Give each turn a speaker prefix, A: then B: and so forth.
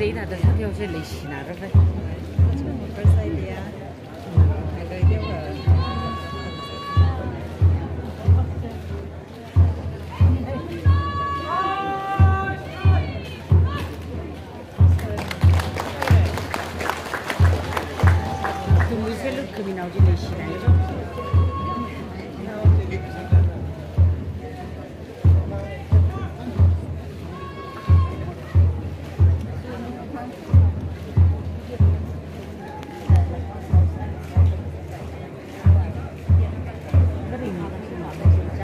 A: Sì, là da sappiamo se lì scina, perfetto.
B: Facciamo questa idea.
A: Come se lo camminavo di lì scina.